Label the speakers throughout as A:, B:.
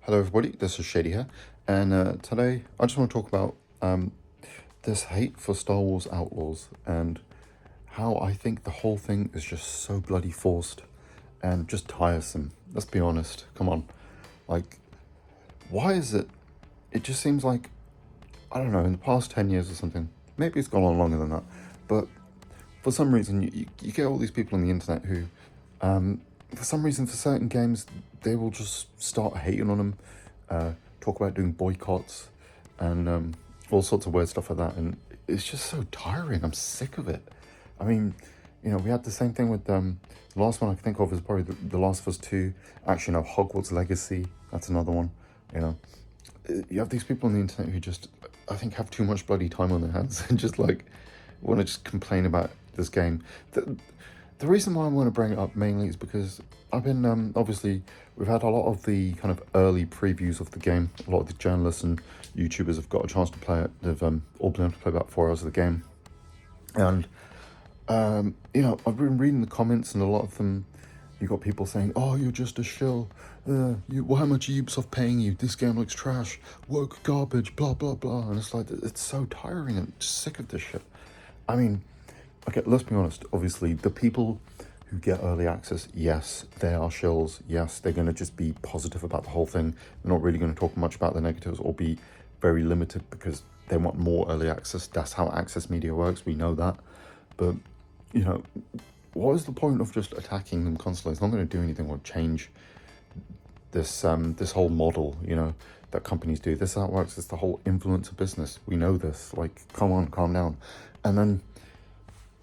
A: Hello everybody, this is Shady here, and today I just want to talk about this hate for Star Wars Outlaws and how I think the whole thing is just so bloody forced and just tiresome. Let's be honest, come on. Like, why is it? It just seems like, I don't know, in the past 10 years or something, maybe it's gone on longer than that, but for some reason you get all these people on the internet who, for some reason, for certain games, they will just start hating on them, talk about doing boycotts, and all sorts of weird stuff like that. And it's just so tiring. I'm sick of it. I mean, we had the same thing with the last one I can think of is probably the Last of Us 2. Actually, no, Hogwarts Legacy. That's another one. You have these people on the internet who just, I think, have too much bloody time on their hands and just like want to just complain about this game. The reason why I want to bring it up mainly is because I've been, obviously, we've had a lot of the kind of early previews of the game. A lot of the journalists and YouTubers have got a chance to play it. They've all been able to play about 4 hours of the game. And, I've been reading the comments, and a lot of them, you got people saying, oh, you're just a shill. How much are Ubisoft paying you? This game looks trash. Woke garbage, blah, blah, blah. And it's like, it's so tiring and just sick of this shit. I mean, okay, let's be honest. Obviously, the people who get early access, yes, they are shills. Yes, they're going to just be positive about the whole thing. They're not really going to talk much about the negatives or be very limited because they want more early access. That's how access media works. We know that. But, what is the point of just attacking them constantly? It's not going to do anything or change this whole model, that companies do. This is how it works. It's the whole influencer business. We know this. Like, come on, calm down. And then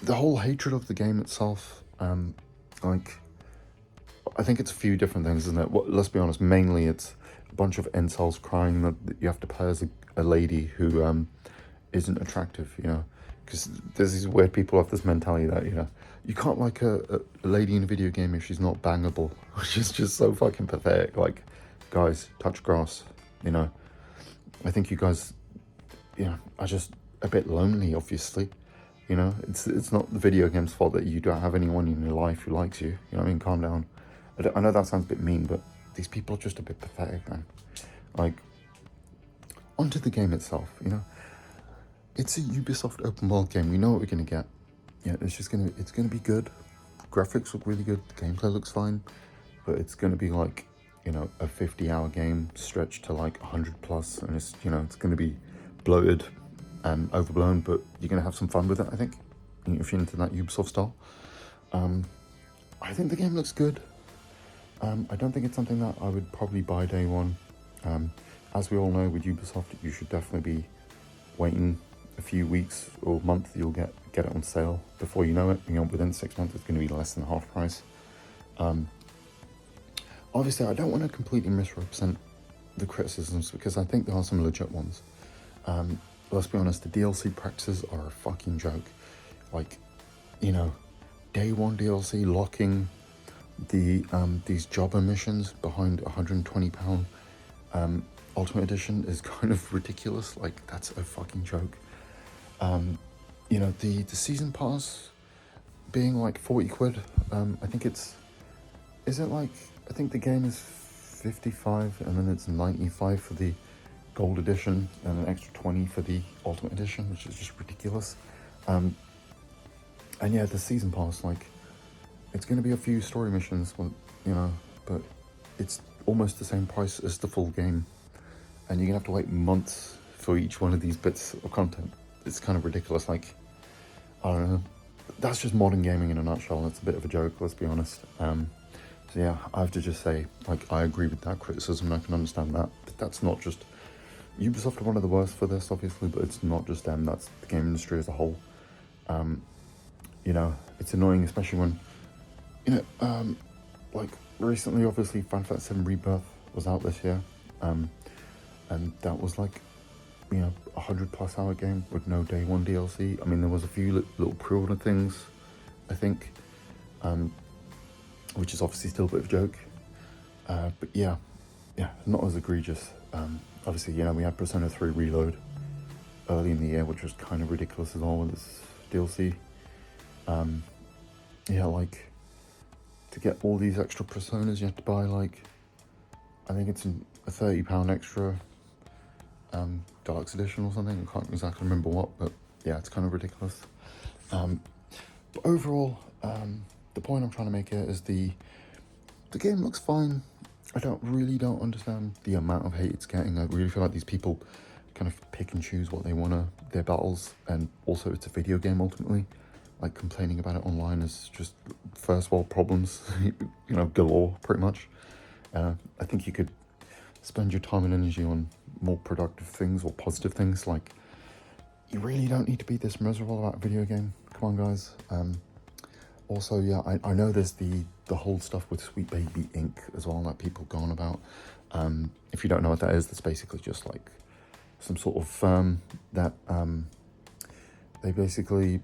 A: the whole hatred of the game itself, I think it's a few different things, isn't it? Well, let's be honest, mainly it's a bunch of incels crying that you have to play as a lady who isn't attractive, because there's these weird people have this mentality that, you can't like a lady in a video game if she's not bangable, which is just so fucking pathetic. Like, guys, touch grass, I think you guys, are just a bit lonely, obviously. It's not the video game's fault that you don't have anyone in your life who likes you. Calm down. I know that sounds a bit mean, but these people are just a bit pathetic, man. Like, onto the game itself, It's a Ubisoft open world game. We know what we're gonna get. Yeah, it's gonna be good. Graphics look really good. The gameplay looks fine, but it's gonna be like, a 50-hour game stretched to like 100 plus, and it's gonna be bloated and overblown, but you're going to have some fun with it, I think, if you're into that Ubisoft style. I think the game looks good. I don't think it's something that I would probably buy day one. As we all know, with Ubisoft, you should definitely be waiting a few weeks or month. You'll get it on sale before you know it. Within 6 months, it's going to be less than half price. Obviously, I don't want to completely misrepresent the criticisms because I think there are some legit ones. Let's be honest, the DLC practices are a fucking joke. Like, day one DLC locking these jobber missions behind £120 Ultimate Edition is kind of ridiculous. Like, that's a fucking joke. The season pass being like 40 quid, I think I think the game is 55 and then it's 95 for the Gold Edition and an extra 20 for the Ultimate Edition, which is just ridiculous. And yeah, the season pass, like, it's going to be a few story missions, but it's almost the same price as the full game, and you're gonna have to wait months for each one of these bits of content. It's kind of ridiculous. Like, I don't know. That's just modern gaming in a nutshell. It's a bit of a joke, let's be honest. So yeah, I have to just say, like, I agree with that criticism. I can understand that, but that's not just Ubisoft are one of the worst for this, obviously, but it's not just them. That's the game industry as a whole. It's annoying, especially when, like, recently, obviously, Final Fantasy VII Rebirth was out this year, and that was like, 100+ hour game with no day one DLC. I mean, there was a few little pre-order things, I think, which is obviously still a bit of a joke, but yeah, not as egregious. Obviously, we had Persona 3 Reload early in the year, which was kind of ridiculous as well with this DLC. To get all these extra Personas, you have to buy, like, I think it's a £30 extra deluxe edition or something. I can't exactly remember what, but yeah, it's kind of ridiculous. But overall, the point I'm trying to make here is the game looks fine. I don't understand the amount of hate it's getting. I really feel like these people kind of pick and choose what they want to their battles, and also it's a video game ultimately. Like, complaining about it online is just first world problems, galore, pretty much. I think you could spend your time and energy on more productive things or positive things. Like, you really don't need to be this miserable about a video game. Come on, guys. Also, yeah, I know there's the whole stuff with Sweet Baby Inc. as well that people go on about. If you don't know what that is, that's basically just like some sort of firm that they basically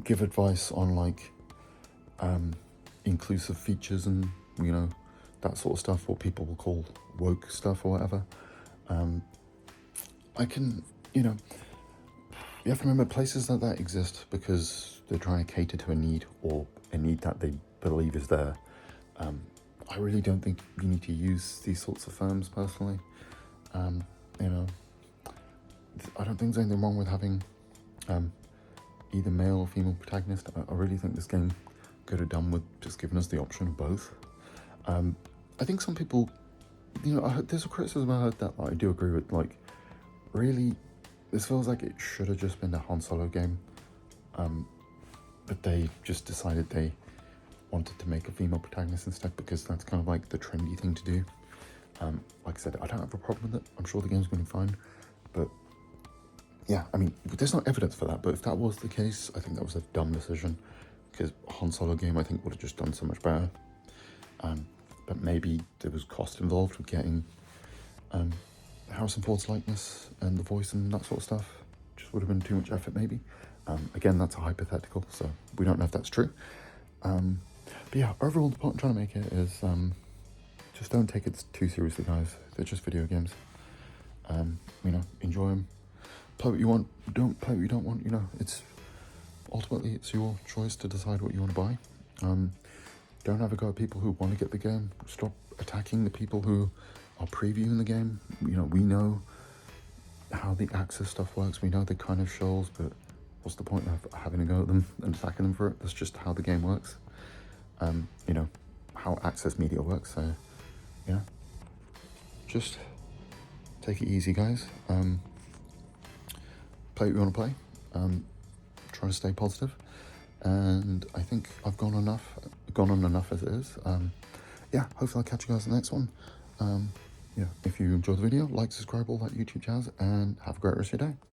A: give advice on like inclusive features and that sort of stuff, what people will call woke stuff or whatever. You have to remember, places like that exist because they're trying to cater to a need, or a need that they believe is there. I really don't think you need to use these sorts of firms personally. I don't think there's anything wrong with having either male or female protagonist. I really think this game could have done with just giving us the option of both. I think some people, there's a criticism I heard that I do agree with. Like, really, this feels like it should have just been a Han Solo game, but they just decided they wanted to make a female protagonist instead because that's kind of like the trendy thing to do. Like I said, I don't have a problem with it. I'm sure the game's going to be fine, but yeah, I mean, there's no evidence for that, but if that was the case, I think that was a dumb decision, because Han Solo game, I think, would have just done so much better. But maybe there was cost involved with getting Harrison Ford's likeness and the voice and that sort of stuff. Just would have been too much effort, maybe. Again, that's a hypothetical, so we don't know if that's true. But yeah, overall, the point I'm trying to make here is just don't take it too seriously, guys. They're just video games. Enjoy them. Play what you want, don't play what you don't want. It's ultimately, it's your choice to decide what you want to buy. Don't have a go at people who want to get the game. Stop attacking the people who are previewing the game. We know how the access stuff works. We know the kind of shows, but what's the point of having a go at them and attacking them for it? That's just how the game works. How access media works. So, yeah, just take it easy, guys. Play what you want to play. Try to stay positive. And I think I've gone on enough as it is. Yeah, hopefully I'll catch you guys in the next one. Yeah, if you enjoyed the video, like, subscribe, all that YouTube jazz, and have a great rest of your day.